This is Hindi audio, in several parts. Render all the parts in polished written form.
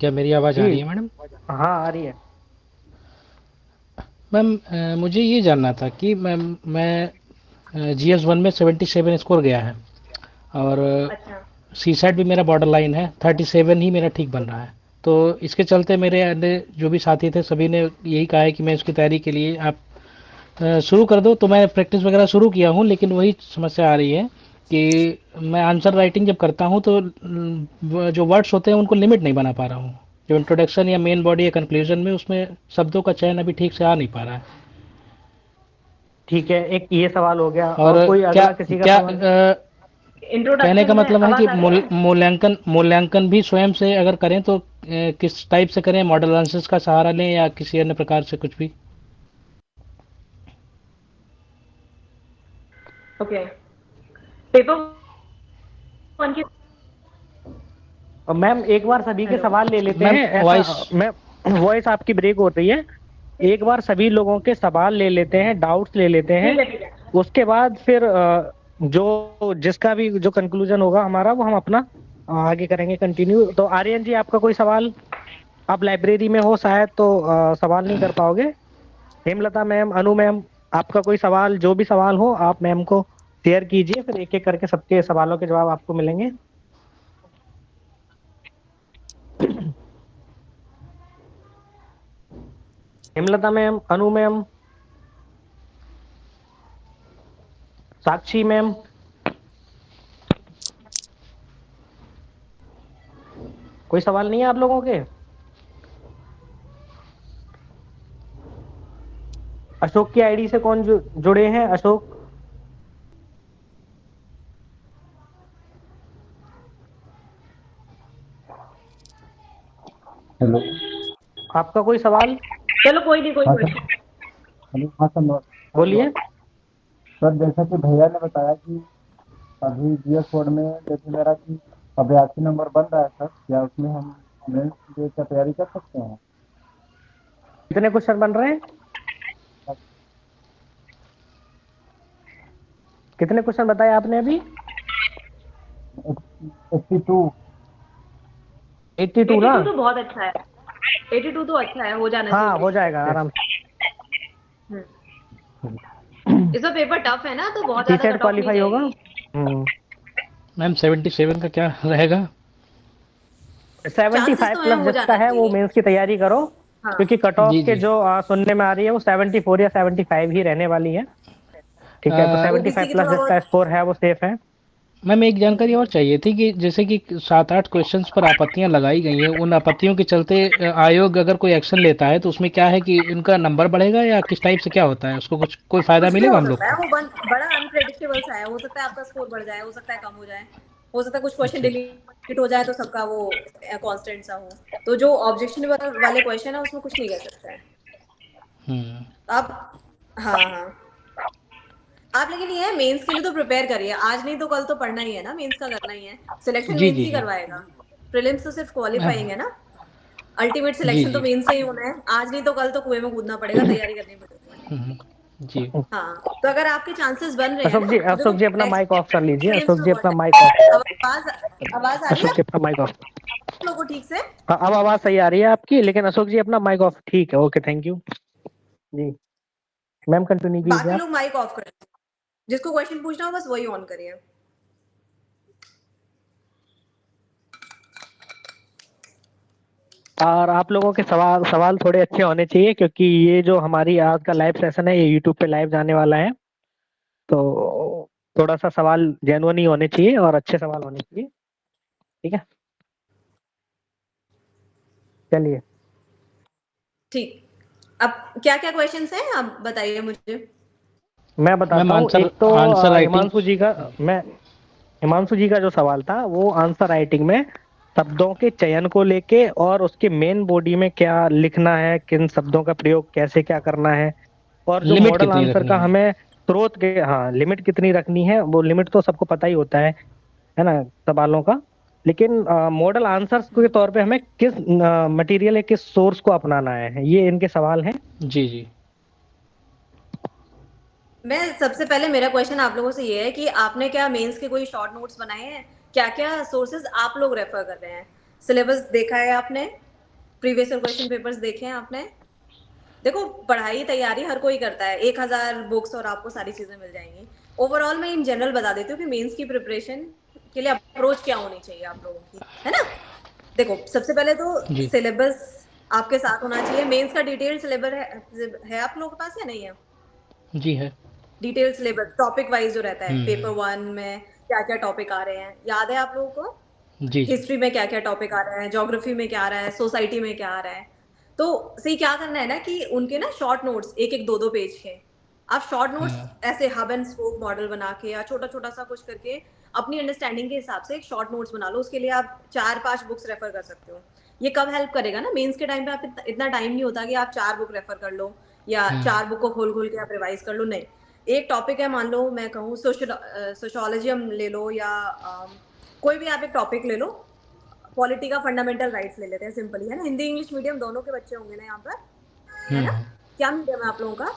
क्या मेरी आवाज़ आ जी। रही है मैडम? हाँ, आ रही है। मैम मुझे ये जानना था कि मैं GS1 में 77 स्कोर गया है और अच्छा। सी सेट भी मेरा बॉर्डर लाइन है, 37 ही मेरा ठीक बन रहा है। तो इसके चलते मेरे अन्य जो भी साथी थे सभी ने यही कहा है कि मैं इसकी तैयारी के लिए आप शुरू कर दो। तो मैं प्रैक्टिस वगैरह शुरू किया हूँ, लेकिन वही समस्या आ रही है कि मैं आंसर राइटिंग जब करता हूँ तो जो वर्ड्स होते हैं उनको लिमिट नहीं बना पा रहा हूँ। जो इंट्रोडक्शन या मेन बॉडी या कंक्लूजन में उसमें शब्दों का चयन अभी ठीक से आ नहीं पा रहा है। ठीक है, एक ये सवाल हो गया, और और कोई क्या अगला किसी का क्या सवाल है? कहने का इंट्रोडक्शन में मतलब है कि आवाज आ रही है? मूल्यांकन भी स्वयं से अगर करें तो किस टाइप से करें, मॉडल एनालिसिस का सहारा लें या किसी अन्य प्रकार से कुछ भी? ओके। पेपर वन की। और मैम एक बार सभी के हेलो। सवाल ले लेते मैम हैं, ऐसा। वॉइस। मैम वॉइस आपकी ब्रेक हो रही है। एक बार सभी लोगों के सवाल ले लेते हैं, डाउट्स ले लेते हैं। ठीक है, ठीक है। उसके बाद फिर जो जिसका भी जो कंक्लूजन होगा हमारा, वो हम अपना आगे करेंगे कंटिन्यू। तो आर्यन जी, आपका कोई सवाल? आप लाइब्रेरी में हो शायद, तो सवाल नहीं कर पाओगे। हेमलता मैम, अनु मैम, आपका कोई सवाल, जो भी सवाल हो आप मैम को शेयर कीजिए, फिर एक एक करके सबके सवालों के जवाब आपको मिलेंगे। हेमलता मैम, अनु मैम, साक्षी मैम। कोई सवाल नहीं है आप लोगों के? अशोक की आईडी से कौन जुड़े हैं? अशोक, हेलो। आपका कोई सवाल? चलो कोई नहीं, कोई हाँ सर। क्वेश्चन। हेलो, हाँ सर, बोलिए। सर जैसा कि भैया ने बताया कि अभी जीएस बोर्ड में जैसे मेरा कि 82 नंबर बन रहा है सर, क्या उसमें हम मेंस की क्या तैयारी कर सकते हैं? कितने क्वेश्चन बन रहे हैं? कितने क्वेश्चन बताए आपने अभी? 82। 82 ना? 82 तो बहुत अच्छा है। 82 तो अच्छा है, हो जाना हाँ, हो चाहिए। जाएगा आराम हम्म। से। इसमें पेपर टफ है ना, तो बहुत टी ज्यादा सेट कट ऑफ नहीं क्वालिफाई होगा। जाएगी। 77 का क्या रहेगा? 75 चांसेस तो है, प्लस हो जिसका जाना है वो चाहिए। मेंस की तैयारी करो। हाँ। क्योंकि कट ऑफ जी के जी। जो सुनने में आ रही है वो 74 या 75 ही रहने वाली है। ठीक है, तो ओबीसी 75 की प्लस थोड़ा जिसका बहुत। स्कोर है वो सेफ है। मैम एक जानकारी और चाहिए थी कि जैसे कि 7-8 क्वेश्चंस पर आपत्तियां लगाई गई हैं, उन आपत्तियों के चलते आयोग अगर कोई एक्शन लेता है तो उसमें क्या है कि उनका नंबर बढ़ेगा या किस टाइप से क्या होता है, उसको कुछ कोई फायदा कुछ भी मिलेगा हो हम लोग सकता है, को? वो बड़ा अनप्रेडिक्टेबल सा है। हो सकता है आपका स्कोर बढ़ जाए, हो सकता है कम हो जाए, हो सकता है कुछ क्वेश्चन अच्छा अच्छा। डिलीट हो जाए तो सबका वो कांस्टेंट सा हो। तो जो ऑब्जेक्शन वाले क्वेश्चन है उसमें कुछ नहीं कर सकते हैं हम्म। आप। हाँ हाँ। आप लेकिन ये है, मेंस के लिए तो प्रिपेयर करिए। आज नहीं तो कल तो पढ़ना ही है ना, मेंस का करना ही है। सिलेक्शन जी मेंस जी ही जी। करवाएगा। प्रीलिम्स तो सिर्फ मैम। क्वालिफाइंग है ना। अल्टीमेट जी सिलेक्शन तो जी। मेंस से ही होना है। आज नहीं तो कल तो कुएं में कूदना पड़ेगा, तैयारी करनी पड़ेगी। जी। हाँ, तो अगर आपके चांसेस बन रहे हैं अशोक ना, जी, देखो अशोक जी अपना माइक ऑफ कर लीजिए। नेक्स्ट अशोक में जी बहुत अपना माइक ऑफ। टाइम। अब आवाज आ रही है अशोक जी अपना माइक ऑफ। आप लोगों को ठीक से? हाँ, अब आवाज सही आ रही है आपकी, लेकिन अशोक जी अपना माइक ऑफ। ठीक है, ओके, थैंक यू जी। मैम कंटिन्यू कीजिए बाकी आप। लोग माइक ऑफ करें। जिसको क्वेश्चन पूछना हो बस वही ऑन करिए। और आप लोगों के सवाल सवाल थोड़े अच्छे होने चाहिए, क्योंकि ये जो हमारी आज का लाइव सेशन है ये यूट्यूब पे लाइव जाने वाला है। तो थोड़ा सा सवाल जेन्युइन ही होने चाहिए और अच्छे सवाल होने चाहिए। ठीक है, चलिए। ठीक। अब क्या क्या क्वेश्चंस हैं आप बताइए मुझे। मैं मैम बताता हूँ। आंसर एक तो आंसर राइटिंग। हिमांशु जी का, मैं हिमांशु जी का जो सवाल था वो आंसर राइटिंग में शब्दों के चयन को लेके और उसके मेन बॉडी में क्या लिखना है, किन शब्दों का प्रयोग कैसे क्या करना है, और जो लिमिट मॉडल कितनी आंसर रखनी का है? हमें स्रोत के, हाँ, लिमिट कितनी रखनी है, वो लिमिट तो सबको पता ही होता है ना, सवालों का। लेकिन मॉडल आंसर्स के तौर पे हमें किस मटेरियल या किस सोर्स को अपनाना है, ये इनके सवाल हैं। जी जी। मैं सबसे पहले, मेरा क्वेश्चन आप लोगों से ये है कि आपने क्या मेंस के कोई शॉर्ट नोट्स बनाए हैं? क्या क्या सोर्सेज आप लोग रेफर कर रहे हैं? सिलेबस देखा है आपने? प्रीवियस ईयर क्वेश्चन पेपर्स देखे हैं आपने? देखो पढ़ाई तैयारी हर कोई करता है, 1000 बुक्स और आपको सारी चीजें मिल जाएंगी। ओवरऑल मैं इन जनरल बता देती हूँ कि मेंस की प्रिपरेशन के लिए अप्रोच क्या होनी चाहिए आप लोगों की, है ना? देखो सबसे पहले तो जी सिलेबस आपके साथ होना चाहिए। मेंस का डिटेल्ड सिलेबस है आप लोगों के पास या नहीं है? जी है। डिटेल सिलेबस टॉपिक वाइज जो रहता है, पेपर हम्म। 1 में क्या क्या टॉपिक आ रहे हैं याद है आप लोगों को? जी जी। हिस्ट्री में क्या क्या टॉपिक आ रहा है, ज्योग्राफी में क्या आ रहा है, सोसाइटी में क्या आ रहा है। तो सही क्या करना है ना कि उनके ना शॉर्ट नोट्स एक एक दो दो पेज के, आप शॉर्ट नोट्स हम्म। ऐसे हब एंड स्पोक मॉडल बना के या छोटा छोटा सा कुछ करके अपनी अंडरस्टैंडिंग के हिसाब से एक शॉर्ट नोट्स बना लो। उसके लिए आप 4-5 बुक्स रेफर कर सकते हो। ये कब हेल्प करेगा ना, मेंस के टाइम पे आप इतना टाइम नहीं होता कि आप 4 बुक रेफर कर लो या हम्म। 4 बुक को खोल खोल के आप रिवाइज कर लो। नहीं, एक टॉपिक है, मान लो मैं कहूँ सोशियोलॉजी हम ले लो या कोई भी आप एक टॉपिक ले लो। पॉलिटी का फंडामेंटल राइट्स ले लेते हैं, सिंपली, है ना? हिंदी इंग्लिश मीडियम दोनों के बच्चे होंगे ना यहाँ पर, है ना? हम्म। क्या मीडियम है आप लोगों का,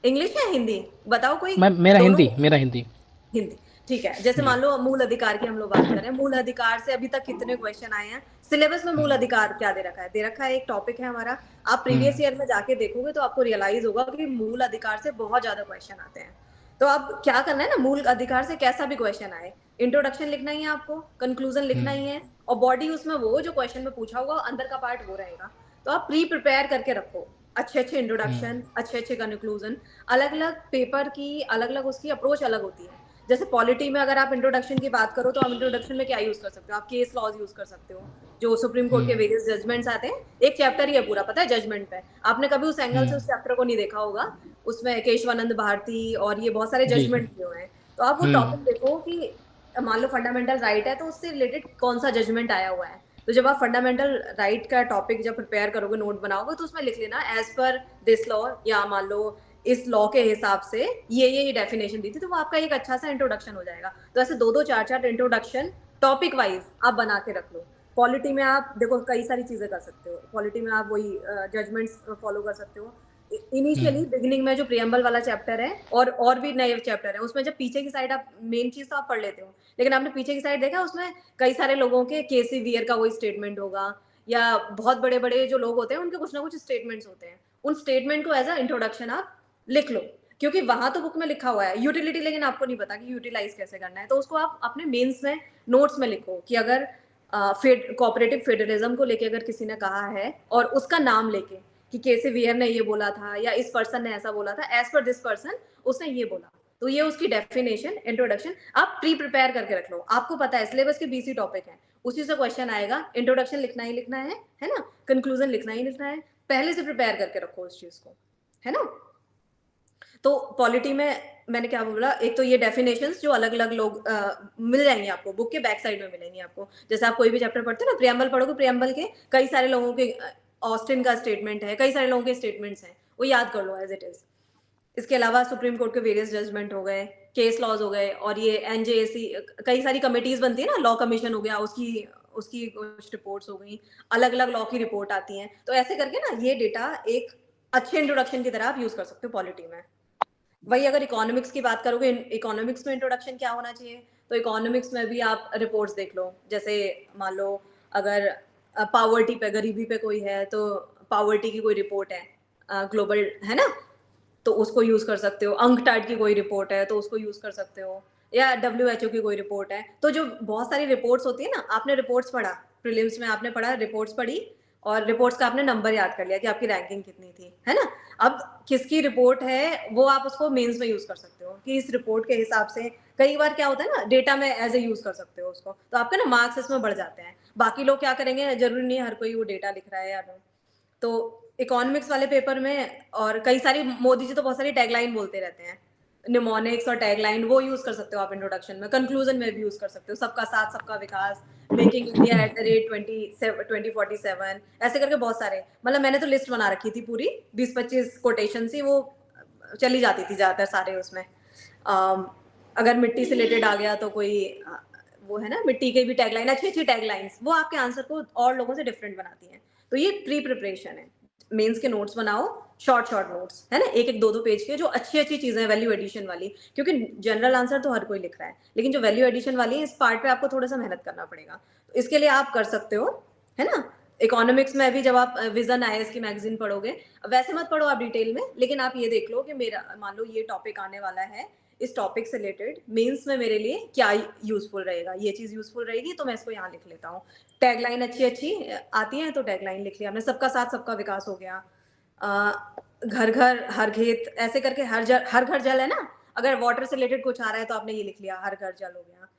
इंग्लिश या हिंदी? बताओ कोई। मैं मेरा दोनों हिंदी, मेरा हिंदी। हिंदी, ठीक है। जैसे जी। मान लो मूल अधिकार की हम लोग बात करें, मूल अधिकार से अभी तक कितने क्वेश्चन आए हैं? सिलेबस में मूल हम्म। अधिकार क्या दे रखा है? दे रखा है एक टॉपिक है हमारा। आप प्रीवियस हम्म। ईयर में जाके देखोगे तो आपको रियलाइज होगा कि मूल अधिकार से बहुत ज्यादा क्वेश्चन आते हैं। तो अब क्या करना है ना, मूल अधिकार से कैसा भी क्वेश्चन आए, इंट्रोडक्शन लिखना ही है आपको, कंक्लूजन लिखना ही है, और बॉडी उसमें वो जो क्वेश्चन में पूछा होगा अंदर का पार्ट वो रहेगा। तो आप प्री प्रिपेयर करके रखो, अच्छे अच्छे इंट्रोडक्शन, अच्छे अच्छे कंक्लूजन। अलग अलग पेपर की अलग अलग उसकी अप्रोच अलग होती है। जैसे पॉलिटी में अगर आप इंट्रोडक्शन की बात करो तो आप इंट्रोडक्शन में क्या यूज कर सकते हो? आप केस लॉज यूज कर सकते हो, जो सुप्रीम कोर्ट के हम्म। वेरियस जजमेंट्स आते हैं। एक चैप्टर ही है पूरा, पता है, जजमेंट पे। आपने कभी उस एंगल से उस हम्म। चैप्टर को नहीं देखा होगा। उसमें केशवानंद भारती और ये बहुत सारे जी जी। जजमेंट दिए हुए हैं। तो आप वो टॉपिक देखो कि मान लो फंडामेंटल राइट है तो उससे रिलेटेड कौन सा जजमेंट आया हुआ है। तो जब आप फंडामेंटल राइट का टॉपिक जब प्रिपेयर करोगे, नोट बनाओगे, तो उसमें लिख लेना एज पर दिस लॉ, या मान लो इस लॉ के हिसाब से ये डेफिनेशन दी थी। तो वो आपका एक अच्छा सा इंट्रोडक्शन हो जाएगा। तो ऐसे 2-2 4-4 इंट्रोडक्शन टॉपिक वाइज आप बना के रख लो। पॉलिटी में आप देखो कई सारी चीजें कर सकते हो। पॉलिटी में आप वही जजमेंट्स फॉलो कर सकते हो। इनिशियली बिगिनिंग में जो प्रियम्बल वाला चैप्टर है और भी नए चैप्टर है, उसमें जब पीछे की साइड आप मेन चीज तो आप पढ़ लेते हो, लेकिन आपने पीछे की साइड देखा उसमें कई सारे लोगों के केसी वियर का कोई स्टेटमेंट होगा, या बहुत बड़े बड़े जो लोग होते हैं उनके कुछ ना कुछ स्टेटमेंट्स होते हैं। उन स्टेटमेंट को एज अ इंट्रोडक्शन आप लिख लो, क्योंकि वहां तो बुक में लिखा हुआ है यूटिलिटी, लेकिन आपको नहीं पता कि यूटिलाइज कैसे करना है। तो उसको आप अपने मेंस में नोट्स में लिखो कि अगर कोऑपरेटिव फेडरलिज्म को लेके अगर किसी ने कहा है और उसका नाम लेके कि केसी वियर ने ये बोला था या इस पर्सन ने ऐसा बोला था, एज पर दिस पर्सन उसने ये बोला, तो ये उसकी डेफिनेशन, इंट्रोडक्शन आप प्री प्रिपेयर करके रख लो। आपको पता है सिलेबस के 20 ही टॉपिक है, उसी से क्वेश्चन आएगा। इंट्रोडक्शन लिखना ही लिखना है ना? कंक्लूजन लिखना ही लिखना है। पहले से प्रिपेयर करके रखो उस चीज को, है ना? तो पॉलिटी में मैंने क्या बोला, एक तो ये डेफिनेशंस जो अलग अलग लोग मिल जाएंगे आपको, बुक के बैक साइड में मिलेंगे आपको। जैसे आप कोई भी चैप्टर पढ़ते हो ना, प्रियम्बल पढ़ोगे, प्रियम्बल के कई सारे लोगों के, ऑस्टिन का स्टेटमेंट है, कई सारे लोगों के स्टेटमेंट्स हैं, वो याद कर लो एज इट इज। इसके अलावा सुप्रीम कोर्ट के वेरियस जजमेंट हो गए, केस लॉज हो गए, और ये एनजेएसी, कई सारी कमिटीज बनती है ना, लॉ कमीशन हो गया, उसकी उसकी कुछ रिपोर्ट्स हो गई, अलग अलग लॉ की रिपोर्ट आती है। तो ऐसे करके ना ये डेटा एक अच्छे इंट्रोडक्शन की तरह आप यूज कर सकते हो पॉलिटी में। वही अगर इकोनॉमिक्स की बात करोगे, इकोनॉमिक्स में इंट्रोडक्शन क्या होना चाहिए? तो इकोनॉमिक्स में भी आप रिपोर्ट्स देख लो। जैसे मान लो अगर पावर्टी पे, गरीबी पे कोई है, तो पावर्टी की कोई रिपोर्ट है ग्लोबल, है ना? तो उसको यूज कर सकते हो। अंकटाड की कोई रिपोर्ट है तो उसको यूज कर सकते हो, या WHO की कोई रिपोर्ट है। तो जो बहुत सारी रिपोर्ट्स होती है ना, आपने रिपोर्ट्स पढ़ा, प्रीलिम्स में आपने पढ़ा, रिपोर्ट्स पढ़ी, और रिपोर्ट्स का आपने नंबर याद कर लिया कि आपकी रैंकिंग कितनी थी, है ना? अब किसकी रिपोर्ट है वो आप उसको मेंस में यूज कर सकते हो कि इस रिपोर्ट के हिसाब से। कई बार क्या होता है ना, डेटा में एज ए यूज कर सकते हो उसको, तो आपके ना मार्क्स इसमें बढ़ जाते हैं। बाकी लोग क्या करेंगे, जरूरी नहीं है हर कोई वो डेटा लिख रहा है या नहीं। तो इकोनॉमिक्स वाले पेपर में, और कई सारी, मोदी जी तो बहुत सारी टैगलाइन बोलते रहते हैं, निमोनिक्स और टैगलाइन वो यूज कर सकते हो आप इंट्रोडक्शन में। कंक्लूजन में भी यूज कर सकते हो, सबका साथ सबका विकास, making India at the rate 2047, ऐसे करके बहुत सारे, मतलब मैंने तो लिस्ट बना रखी थी पूरी, 20-25 कोटेशन थी, वो चली जाती थी ज्यादातर सारे उसमें। अगर मिट्टी से रिलेटेड आ गया तो कोई वो है ना, मिट्टी के भी टैगलाइन, अच्छी अच्छी टैगलाइंस, वो आपके आंसर को और लोगों से डिफरेंट बनाती हैं। तो ये प्री प्रिपरेशन है। मेंस के नोट्स बनाओ, शॉर्ट नोट्स, है ना, एक एक दो दो पेज के, जो अच्छी अच्छी चीजें हैं वैल्यू एडिशन वाली, क्योंकि जनरल आंसर तो हर कोई लिख रहा है, लेकिन जो वैल्यू एडिशन वाली है, इस पार्ट पे आपको थोड़ा सा मेहनत करना पड़ेगा। तो इसके लिए आप कर सकते हो, है ना। इकोनॉमिक्स में भी जब आप विजन आईएएस की मैगजीन पढ़ोगे, वैसे मत पढ़ो आप डिटेल में, लेकिन आप ये देख लो कि मेरा मान लो ये टॉपिक आने वाला है, इस टॉपिक से रिलेटेड मेंस में मेरे लिए क्या यूजफुल रहेगा, ये चीज यूजफुल रहेगी तो मैं इसको यहाँ लिख लेता हूँ। टैगलाइन अच्छी अच्छी आती है तो टैगलाइन लिख लिया हमने, सबका साथ सबका विकास हो गया, घर घर हर खेत, ऐसे करके हर घर जल है ना, अगर वाटर से रिलेटेड कुछ आ रहा है तो आपने ये लिख लिया, हर घर जल हो गया।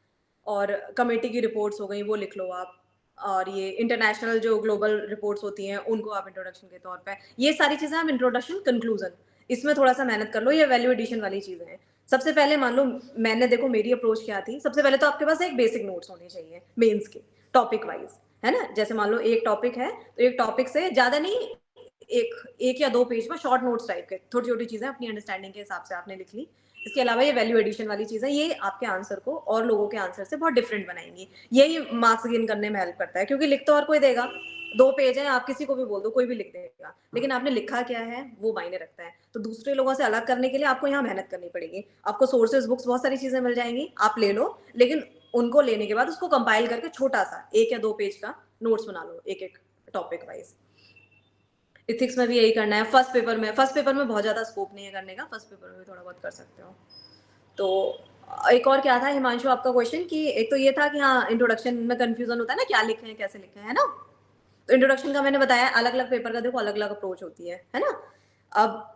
और कमेटी की रिपोर्ट्स हो गई, वो लिख लो आप। और ये इंटरनेशनल जो ग्लोबल रिपोर्ट्स होती हैं उनको आप इंट्रोडक्शन के तौर पे, ये सारी चीजें आप इंट्रोडक्शन कंक्लूजन, इसमें थोड़ा सा मेहनत कर लो। ये वैल्यू एडिशन वाली चीजें हैं। सबसे पहले मान लो मैंने, देखो मेरी अप्रोच क्या थी, सबसे पहले तो आपके पास एक बेसिक नोट्स होने चाहिए मेंस के टॉपिक वाइज, है ना। जैसे मान लो एक टॉपिक है तो एक टॉपिक से ज्यादा नहीं, एक या दो पेज में शॉर्ट नोट्स टाइप के, छोटी छोटी चीजें अपनी अंडरस्टैंडिंग के हिसाब से आपने लिख ली। इसके अलावा ये वैल्यू एडिशन वाली चीजें, ये आपके आंसर को और लोगों के आंसर से बहुत डिफरेंट बनाएंगी, यही मार्क्स गेन करने में हेल्प करता है, क्योंकि लिख तो हर कोई देगा, दो पेज है, आप किसी को भी बोल दो कोई भी लिख देगा, लेकिन आपने लिखा क्या है वो मायने रखता है। तो दूसरे लोगों से अलग करने के लिए आपको यहाँ मेहनत करनी पड़ेगी। आपको सोर्सेज बुक्स बहुत सारी चीजें मिल जाएंगी, आप ले लो, लेकिन उनको लेने के बाद उसको कंपाइल करके छोटा सा एक या दो पेज का नोट्स बना लो एक एक टॉपिक वाइज। इथिक्स में भी यही करना है। फर्स्ट पेपर में बहुत ज्यादा स्कोप नहीं है करने का, फर्स्ट पेपर में भी थोड़ा बहुत कर सकते हो। तो एक और क्या था हिमांशु आपका क्वेश्चन, कि एक तो ये था कि हाँ इंट्रोडक्शन में कंफ्यूजन होता है ना, क्या लिखें कैसे लिखें, है ना। तो इंट्रोडक्शन का मैंने बताया, अलग अलग पेपर का देखो अलग अलग अप्रोच होती है ना। अब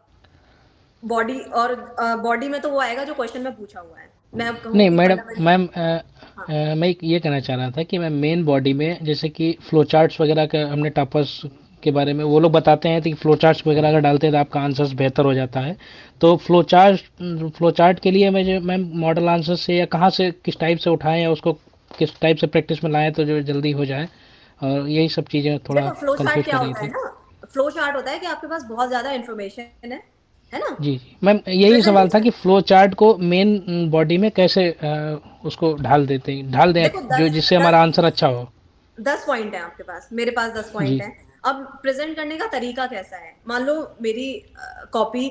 बॉडी और बॉडी में तो वो आएगा जो क्वेश्चन में पूछा हुआ है। मैं अब कहूँ नहीं कि मैडम, मैम हाँ मैं ये कहना चाह रहा था कि मैं मेन बॉडी में जैसे कि फ्लो चार्ट्स वगैरह का हमने टॉपर्स के बारे में, वो लोग बताते हैं कि फ्लो चार्ट्स वगैरह अगर डालते हैं तो आपका आंसर्स बेहतर हो जाता है। तो फ्लो चार्ट के लिए मैं जो मैम मॉडल आंसर से या कहाँ से किस टाइप से उठाएं या उसको किस टाइप से प्रैक्टिस में लाएं तो जो जल्दी हो जाए, और यही सब चीज़ें थोड़ा देखो फ्लो चार्ट कंफ्यूज क्या कर रही होता है थी। ना, फ्लो चार्ट होता है कि आपके पास बहुत ज्यादा इन्फॉर्मेशन है ना। जी जी मैम, यही सवाल था प्रेजेंटेशन, कि फ्लो चार्ट को मेन बॉडी में कैसे उसको ढाल दें देखो जो दस जिससे हमारा दस आंसर अच्छा हो। 10 पॉइंट है आपके पास, मेरे पास 10 पॉइंट जी है। अब प्रेजेंट करने का तरीका कैसा है, मान लो मेरी कॉपी,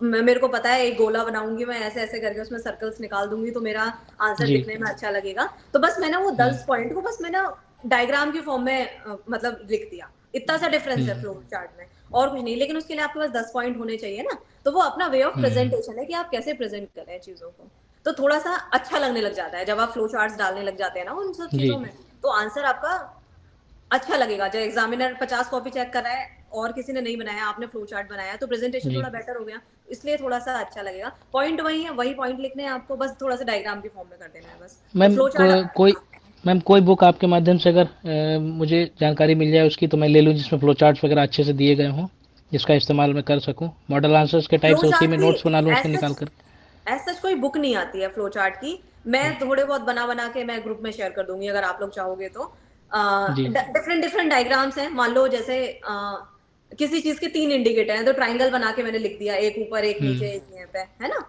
मेरे को पता है एक गोला बनाऊंगी मैं, ऐसे ऐसे करके उसमें सर्कल्स निकाल दूंगी तो मेरा आंसर जी। दिखने में अच्छा लगेगा। तो बस मैंने वो हम्म 10 पॉइंट को बस मैंने डायग्राम की फॉर्म में मतलब लिख दिया, इतना सा डिफरेंस है हम्म फ्लो चार्ट में, और कुछ नहीं। लेकिन उसके लिए आपके पास 10 पॉइंट होने चाहिए ना, तो वो अपना वे ऑफ हम्म प्रेजेंटेशन है कि आप कैसे प्रेजेंट कर रहे हैं चीजों को। तो थोड़ा सा अच्छा लगने लग जाता है जब आप फ्लो चार्ट्स डालने लग जाते हैं ना उन सब जी चीजों में, तो आंसर आपका अच्छा लगेगा। जब एग्जामिनर 50 कॉपी चेक कर रहा है और किसी ने नहीं बनाया, आपने फ्लो चार्ट बनाया, तो प्रेजेंटेशन जी थोड़ा बेटर हो गया, इसलिए थोड़ा सा अच्छा लगेगा। पॉइंट वही है, वही पॉइंट लिखने हैं आपको, बस थोड़ा सा डायग्राम की फॉर्म में कर देना है बस। तो मैम फ्लो चार्ट कोई मैम कोई बुक आपके माध्यम से अगर मुझे जानकारी मिल जाए उसकी तो मैं ले लूँ जिसमें फ्लो चार्ट्स वगैरह अच्छे से दिए गए हों, जिसका इस्तेमाल मैं कर सकूं, मॉडल आंसर्स के टाइप फ्लो से उसी चार्ट में की नोट्स बना लूँ उसको एज निकाल सच कर। एज सच कोई बुक नहीं आती है फ्लो चार्ट की। मैं हम्म, थोड़े बहुत बना बना के मैं ग्रुप में शेयर कर दूंगी अगर आप लोग चाहोगे तो। जी डिफरेंट डिफरेंट डायग्राम्स हैं, मान लो जैसे किसी चीज के 3 इंडिकेटर हैं तो ट्राइंगल बना के मैंने लिख दिया, एक ऊपर एक नीचे हम्म एक यहाँ पे, है ना।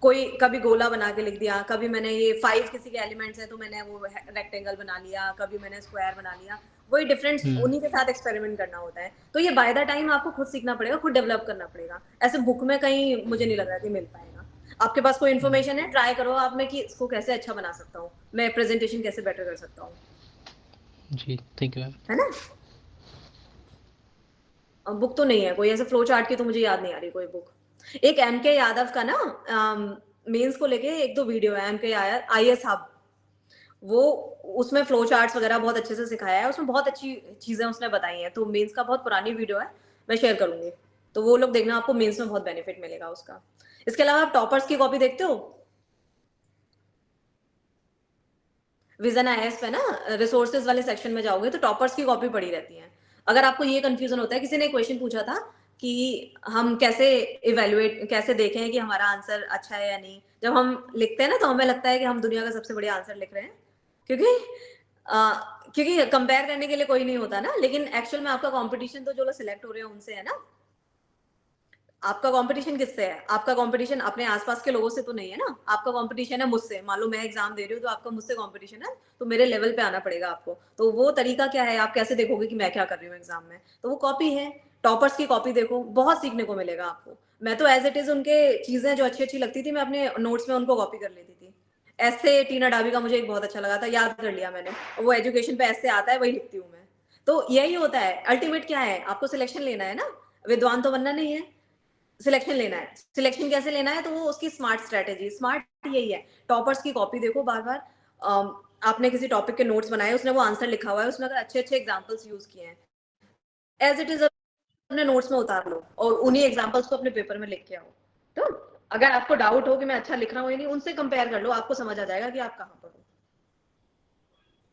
कोई कभी गोला बना के लिख दिया, कभी मैंने ये 5 किसी के एलिमेंट्स हैं तो मैंने वो रेक्टेंगल बना लिया, कभी मैंने स्क्वायर बना लिया। वही डिफरेंट हम्म उन्हीं के साथ एक्सपेरिमेंट करना होता है। तो ये बाय द टाइम आपको खुद सीखना पड़ेगा, खुद डेवलप करना पड़ेगा, ऐसे बुक में कहीं मुझे नहीं लग रहा कि मिल पाएगा। आपके पास कोई हम्म, इन्फॉर्मेशन है, ट्राई करो आप में कि इसको कैसे अच्छा बना सकता हूँ मैं, प्रेजेंटेशन कैसे बेटर कर सकता हूँ, जी थैंक यू मैम। है ना। बुक तो नहीं है कोई ऐसे फ्लो चार्ट की, तो मुझे याद नहीं आ रही कोई बुक। एक एम के यादव का ना मेंस को लेके एक दो वीडियो है, एम के आईएएस हब, वो उसमें फ्लो चार्ट्स वगैरह बहुत अच्छे से सिखाया है, उसमें बहुत अच्छी चीजें उसने बताई हैं। तो मेंस का बहुत पुरानी वीडियो है, मैं शेयर करूंगी, तो वो लोग देखना, आपको मेंस में बहुत बेनिफिट मिलेगा उसका। इसके अलावा आप टॉपर्स की कॉपी देखते हो, विजन आईएएस पे ना रिसोर्सेज वाले सेक्शन में जाओगे तो टॉपर्स की कॉपी पड़ी रहती है। अगर आपको ये कंफ्यूजन होता है, किसी ने क्वेश्चन पूछा था कि हम कैसे इवेलुएट, कैसे देखें कि हमारा आंसर अच्छा है या नहीं। जब हम लिखते हैं ना तो हमें लगता है कि हम दुनिया का सबसे बढ़िया आंसर लिख रहे हैं, क्योंकि क्योंकि कंपेयर करने के लिए कोई नहीं होता ना, लेकिन एक्चुअल में आपका कंपटीशन तो जो लोग सिलेक्ट हो रहे हैं उनसे है ना। आपका कंपटीशन किससे है, आपका कंपटीशन अपने आसपास के लोगों से तो नहीं है ना, आपका कंपटीशन है मुझसे। मान लो मैं एग्जाम दे रही हूँ तो आपका मुझसे कंपटीशन है, तो मेरे लेवल पे आना पड़ेगा आपको। तो वो तरीका क्या है, आप कैसे देखोगे कि मैं क्या कर रही हूँ एग्जाम में, तो वो कॉपी है। टॉपर्स की कॉपी देखो, बहुत सीखने को मिलेगा आपको। मैं तो एज इट इज उनके चीजें जो अच्छी अच्छी लगती थी मैं अपने नोट्स में उनको कॉपी कर लेती थी। ऐसे टीना डाबी का मुझे एक बहुत अच्छा लगा था, याद कर लिया मैंने, वो एजुकेशन पे ऐसे आता है वही लिखती हूँ मैं। तो यही होता है अल्टीमेट, क्या है आपको सिलेक्शन लेना है ना, विद्वान तो बनना नहीं है, सिलेक्शन लेना है। सिलेक्शन कैसे लेना है, तो वो उसकी स्मार्ट स्ट्रेटेजी, स्मार्ट यही है। टॉपर्स की कॉपी देखो बार बार, आपने किसी टॉपिक के नोट्स बनाए, उसने वो आंसर लिखा हुआ है, उसमें अगर अच्छे अच्छे एग्जाम्पल्स यूज किए हैं, एज इट इज अपने नोट्स में उतार लो और उन्हीं एग्जाम्पल्स को अपने पेपर में लिख के आओ। तो अगर आपको डाउट हो कि मैं अच्छा लिख रहा हूँ या नहीं, उनसे कंपेयर कर लो, आपको समझ आ जाएगा कि आप कहाँ पर हो।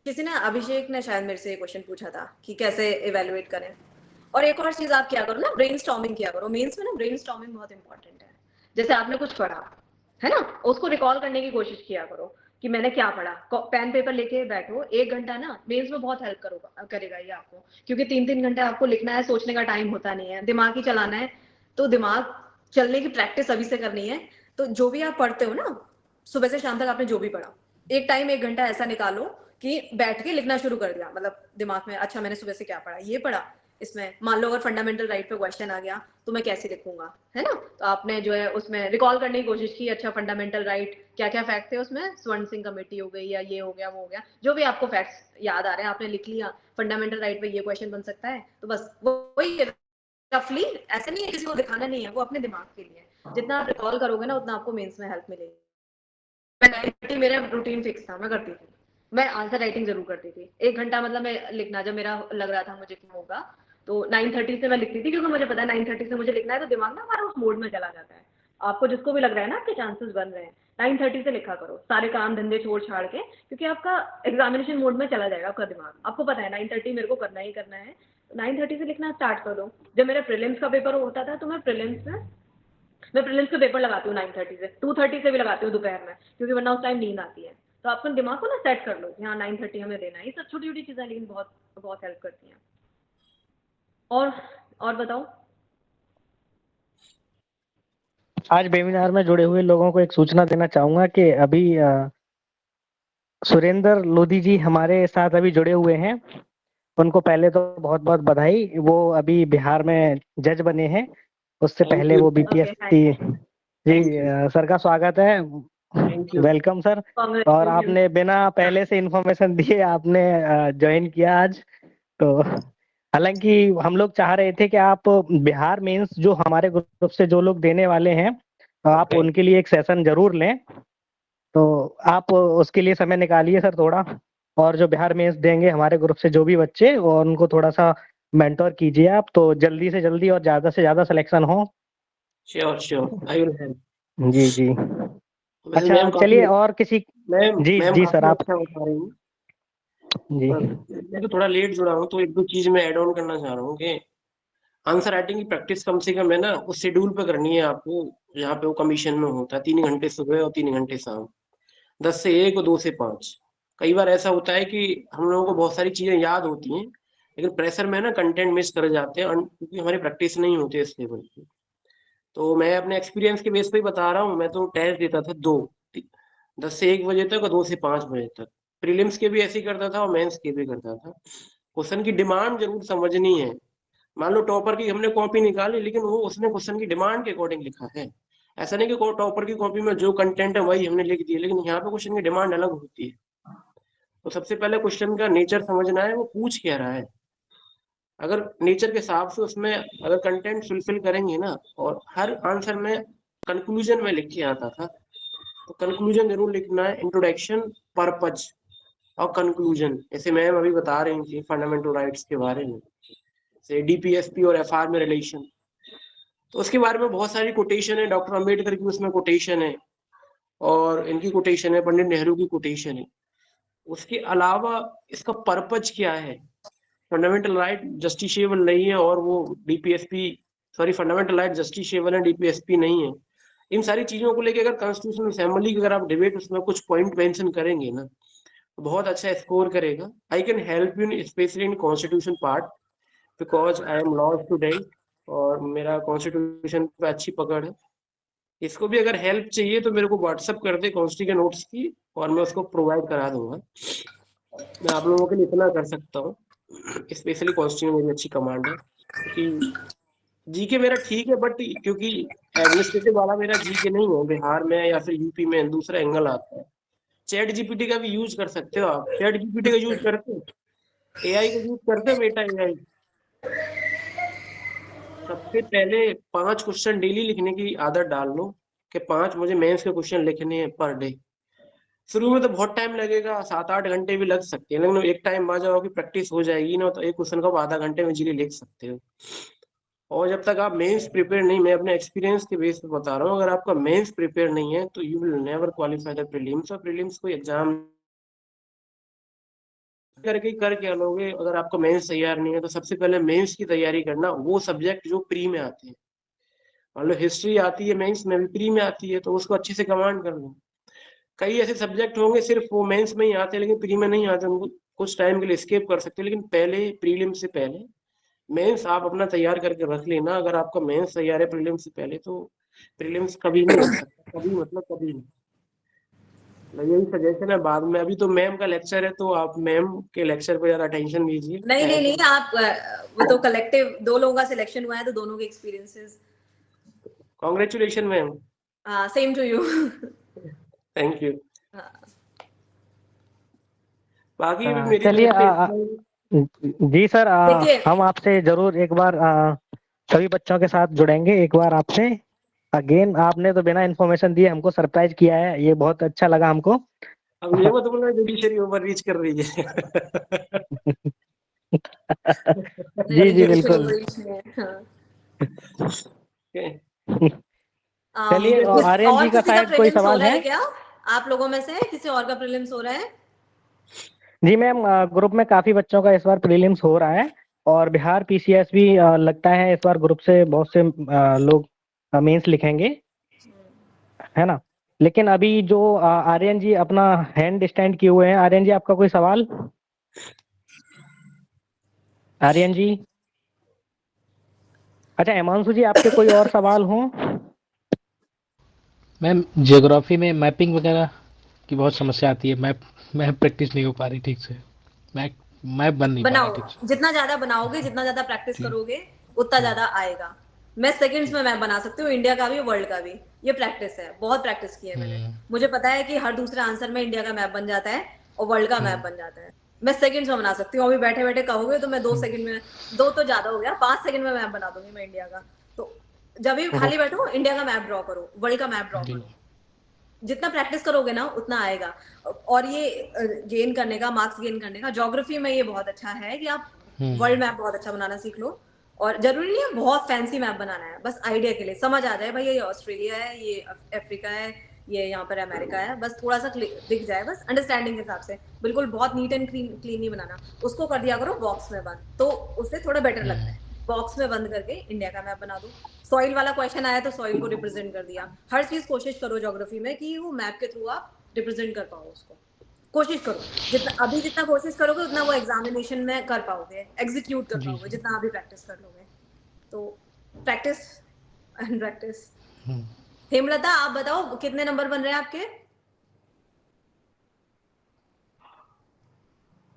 किसी ने, अभिषेक ने शायद मेरे से क्वेश्चन पूछा था कि कैसे इवेलुएट करें। और एक और चीज आप क्या करो ना, ब्रेनस्टॉर्मिंग किया करो। मेंस में ना ब्रेनस्टॉर्मिंग बहुत इंपॉर्टेंट है। जैसे आपने कुछ पढ़ा है ना, उसको रिकॉल करने की कोशिश किया करो कि मैंने क्या पढ़ा। पेन पेपर लेके बैठो, 1 घंटा ना मेंस में बहुत हेल्प करेगा ये आपको, क्योंकि 3-3 घंटे आपको लिखना है, सोचने का टाइम होता नहीं है, दिमाग ही चलाना है। तो दिमाग चलने की प्रैक्टिस अभी से करनी है। तो जो भी आप पढ़ते हो ना, सुबह से शाम तक आपने जो भी पढ़ा, एक टाइम 1 घंटा ऐसा निकालो कि बैठ के लिखना शुरू कर दिया, मतलब दिमाग में, अच्छा मैंने सुबह से क्या पढ़ा, ये पढ़ा, इसमें मान लो अगर फंडामेंटल राइट पे क्वेश्चन आ गया तो मैं कैसे लिखूंगा, है ना। तो आपने जो है उसमें रिकॉल करने की कोशिश की, अच्छा फंडामेंटल राइट क्या क्या फैक्ट थे उसमें, स्वर्ण सिंह कमेटी हो गई या ये हो गया वो हो गया, जो भी आपको फैक्ट्स याद आ रहे हैं आपने लिख लिया, फंडामेंटल राइट पे ये क्वेश्चन बन सकता है, तो बस वही रफली, ऐसे नहीं है, किसी को दिखाना नहीं है, वो अपने दिमाग के लिए। जितना आप रिकॉल करोगे ना उतना आपको मेंस में हेल्प मिलेगी। मैं 9:30 मेरा रूटीन फिक्स था, मैं करती थी, मैं आंसर राइटिंग जरूर करती थी। 1 घंटा मतलब मैं लिखना, जब मेरा लग रहा था मुझे क्या होगा, तो 9:30 से मैं लिखती थी, क्योंकि मुझे पता है 9:30 से मुझे लिखना है, तो दिमाग ना हमारा उस मोड में चला जाता है। आपको जिसको भी लग रहा है ना आपके चांसेस बन रहे हैं, 9:30 से लिखा करो, सारे काम धंधे छोड़ छाड़ के, क्योंकि आपका एग्जामिनेशन मोड में चला जाएगा आपका दिमाग। आपको पता है 9:30 मेरे को करना ही करना है, 9:30 से लिखना स्टार्ट कर दो। जब मेरा प्रीलिम्स का पेपर होता था तो मैं प्रीलिम्स का पेपर लगाती हूँ 9:30 से, 2:30 से भी लगाती हूँ दोपहर में, क्योंकि वरना उस टाइम नींद आती है। तो आपको दिमाग को ना सेट कर लो कि हाँ 9:30 हमें देना है। ये सब छोटी छोटी चीजें लेकिन बहुत बहुत हेल्प करती हैं। और और बताओ। आज वेबिनार में जुड़े हुए लोगों को एक सूचना देना चाहूंगा कि अभी सुरेंद्र लोधी जी हमारे साथ अभी जुड़े हुए हैं। उनको पहले तो बहुत बहुत बधाई, वो अभी बिहार में जज बने हैं, उससे थैंक पहले यू। वो ओके, बीपीएससी। जी थैंक यू। सर का स्वागत है, थैंक यू। Welcome sir. और कांग्रेचुलेशन। आपने बिना पहले से इन्फॉर्मेशन दिए आपने ज्वाइन किया आज। तो हालांकि हम लोग चाह रहे थे कि आप बिहार मेंस जो हमारे ग्रुप से जो लोग देने वाले हैं, आप ओके। उनके लिए एक सेशन जरूर लें। तो आप उसके लिए समय निकालिए सर थोड़ा, और जो बिहार मेंस देंगे हमारे ग्रुप से जो भी बच्चे, और उनको थोड़ा सा मेंटोर कीजिए आप, तो जल्दी से जल्दी और ज्यादा से ज्यादा सिलेक्शन हो। Sure sure, I will help. जी जी। वैसे अच्छा मैम चलिए, काफी और किसी। जी मैम जी सर काफी आप। अच्छा बता रही हूँ, जी पर मैं तो थोड़ा लेट जुड़ा हूँ, तो एक दो चीज मैं ऐड ऑन करना चाह रहा हूँ कि आंसर राइटिंग की प्रैक्टिस कम से कम है ना उस शेड्यूल पे करनी है आपको, जहाँ पे वो कमीशन में होता है। 3 घंटे सुबह और 3 घंटे शाम, 10 से 1 और 2 से 5। कई बार ऐसा होता है कि हम लोगों को बहुत सारी चीजें याद होती हैं, लेकिन प्रेशर में ना कंटेंट मिस कर जाते हैं, क्योंकि हमारी प्रैक्टिस नहीं होती इस लेवल की। तो मैं अपने एक्सपीरियंस के बेस पे ही बता रहा हूँ। मैं तो टेस्ट देता था 10 से 1 बजे तक और 2 से 5 बजे तक। प्रीलिम्स के भी ऐसे ही करता था और मेंस के भी करता था। क्वेश्चन की डिमांड जरूर समझनी है। मान लो टॉपर की हमने कॉपी निकाली, लेकिन वो उसने क्वेश्चन की डिमांड के अकॉर्डिंग लिखा है। ऐसा नहीं कि टॉपर की कॉपी में जो कंटेंट है वही हमने लिख दिया, लेकिन यहाँ पे क्वेश्चन की डिमांड अलग होती है। तो सबसे पहले क्वेश्चन का नेचर समझना है, वो पूछ क्या रहा है। अगर नेचर के हिसाब से उसमें अगर कंटेंट फुलफिल करेंगे ना, और हर आंसर में कंक्लूजन में लिख के आता था, तो कंक्लूजन जरूर लिखना है, इंट्रोडक्शन, पर्पज और कंक्लूजन। जैसे मैम अभी बता रही थी फंडामेंटल राइट्स के बारे में, से डीपीएसपी और एफआर में रिलेशन, तो उसके बारे में बहुत सारी कोटेशन है। डॉक्टर अम्बेडकर की उसमें कोटेशन है, और इनकी कोटेशन है, पंडित नेहरू की कोटेशन है। उसके अलावा इसका पर्पज क्या है। फंडामेंटल राइट जस्टिशिएबल नहीं है, और वो DPSP, sorry, fundamental right justiciable है, डीपीएसपी नहीं है। इन सारी चीजों को लेकर अगर कॉन्स्टिट्यूशनल असेंबली की अगर आप डिबेट उसमें कुछ पॉइंट मेंशन करेंगे ना, तो बहुत अच्छा स्कोर करेगा। I can help you specially in constitution part, because I am law student और मेरा कॉन्स्टिट्यूशन पे अच्छी पकड़ है। इसको भी अगर हेल्प चाहिए तो मेरे को व्हाट्सअप कर दे कॉन्स्टी के नोट्स की, और मैं उसको प्रोवाइड करा दूंगा। मैं आप लोगों के लिए इतना कर सकता हूँ, स्पेशली कॉन्स्टी में मेरी अच्छी कमांड है, क्योंकि जीके मेरा ठीक है, बट क्योंकि एडमिनिस्ट्रेटिव वाला मेरा जीके नहीं है बिहार में या फिर यूपी में, दूसरा एंगल आता है। चैट जीपीटी का भी यूज कर सकते हो आप। चैट जीपीटी का यूज करते हो, एआई का यूज करते हो बेटा? एआई सबसे पहले 5 क्वेश्चन डेली लिखने की आदत डाल लो कि 5 मुझे मेंस के क्वेश्चन लिखने हैं पर डे। शुरू में तो बहुत टाइम लगेगा, 7-8 घंटे भी लग सकते हैं, लेकिन एक टाइम बाद जब आपकी प्रैक्टिस हो जाएगी ना, तो एक क्वेश्चन को आप आधा घंटे में इजीली लिख सकते हो। और जब तक आप मेंस प्रिपेयर नहीं, मैं अपने एक्सपीरियंस के बेस पे बता रहा हूँ, अगर आपका मेंस प्रिपेयर नहीं है तो you will never qualify the prelims. और प्रीलिम्स कोई एग्जाम करके कर क्या लोगे? अगर आपको मेंस तैयार नहीं है तो सबसे पहले मेंस की तैयारी करना, वो सब्जेक्ट जो प्री में आते हैं। मान लो हिस्ट्री आती है मेंस में, भी प्री में आती है, तो उसको अच्छे से कमांड कर लो। कई ऐसे सब्जेक्ट होंगे सिर्फ वो मेंस में ही आते हैं लेकिन प्री में नहीं आते, उनको कुछ टाइम के लिए स्किप कर सकते हो, लेकिन पहले प्रीलिम से पहले मेंस आप अपना तैयार करके रख लेना। अगर आपका मेंस तैयार है प्रीलिम से पहले, तो प्रीलिम्स कभी नहीं हो सकता, कभी मतलब कभी नहीं। यही सजेशन है। बाद में अभी तो मैम का लेक्चर है, तो आप मैम के लेक्चर पे ज्यादा अटेंशन दीजिए। नहीं नहीं नहीं, आप वो तो कलेक्टिव 2 लोगों का सिलेक्शन हुआ है, तो दोनों के experiences. Congratulation ma'am. Same to you. Thank you. बाकी भी मेरी चलिए तरफ से जी सर, देखिए, हम आपसे जरूर एक बार सभी बच्चों के साथ जुड़ेंगे एक बार आपसे। अगेन आपने तो बिना इन्फॉर्मेशन दिए हमको सरप्राइज किया है, ये बहुत अच्छा लगा हमको। अब ये मत बोलना जुडिशरी ओवर रीच कर रही है। जी जी जुडिशरी बिल्कुल। ओवररीच में, हाँ। चलिए आर्यन और जी का किसी का शायद कोई प्रीलिम्स हो सवाल रहा है? है क्या? आप लोगों में से किसी और का प्रीलिम्स हो रहा है? जी मैम, ग्रुप में काफी बच्चों का इस बार प्रीलिम्स हो रहा है, और बिहार पीसीएस भी लगता है इस बार ग्रुप से बहुत से लोग मेंस लिखेंगे, है ना। लेकिन अभी जो आर्यन जी अपना हैंड स्टैंड किए हुए हैं, आर्यन जी आपका कोई सवाल? आर्यन जी? अच्छा हिमांशु जी, आपके कोई और सवाल हो? मैम ज्योग्राफी में मैपिंग वगैरह की बहुत समस्या आती है। मैप प्रैक्टिस नहीं हो पा रही ठीक से। मैप मैप बन नहीं पा रहा बनाओ, ठीक से। जितना ज्यादा बनाओगे, जितना ज्यादा प्रैक्टिस जी। करोगे, उतना ज्यादा आएगा। मैं सेकंड्स में मैप बना सकती हूँ, इंडिया का भी वर्ल्ड का भी। ये प्रैक्टिस है, बहुत प्रैक्टिस की है मैंने। हम्म। मुझे पता है कि हर दूसरे आंसर में इंडिया का मैप बन जाता है और वर्ल्ड का मैप हम्म। बन जाता है। मैं सेकंड्स में बना सकती हूँ। अभी बैठे बैठे कहोगे तो मैं 2 सेकंड में, 2 तो ज्यादा हो गया, 5 सेकंड में मैप बना दूंगी मैं इंडिया का। तो जब भी हम्म, खाली बैठो, इंडिया का मैप ड्रॉ करो, वर्ल्ड का मैप ड्रॉ जी। करो। जितना प्रैक्टिस करोगे ना उतना आएगा। और ये गेन करने का, मार्क्स गेन करने का, ज्योग्राफी में ये बहुत अच्छा है कि आप हम्म। वर्ल्ड मैप बहुत अच्छा बनाना सीख लो। और जरूरी नहीं है बहुत फैंसी मैप बनाना है, बस आइडिया के लिए समझ आ जाए भाई ये ऑस्ट्रेलिया है, ये अफ्रीका है, ये यहाँ पर अमेरिका है, बस थोड़ा सा दिख जाए, बस अंडरस्टैंडिंग के हिसाब से। बिल्कुल बहुत नीट एंड क्लीन नहीं बनाना। उसको कर दिया करो बॉक्स में बंद, तो उससे थोड़ा बेटर लगता है। बॉक्स में बंद करके इंडिया का मैप बना दो। सॉइल वाला क्वेश्चन आया तो सॉइल को रिप्रेजेंट कर दिया। हर चीज कोशिश करो ज्योग्राफी में कि वो मैप के थ्रू आप रिप्रेजेंट कर पाओ उसको। कोशिश करो, जितना कोशिश करोगे उतना वो एग्जामिनेशन में कर पाओगे, एग्जीक्यूट कर जी पाओगे, जी। जितना अभी प्रैक्टिस कर लोगे। तो प्रैक्टिस एंड प्रैक्टिस। हम्म। हेमलता, आप बताओ कितने नंबर बन रहे हैं आपके?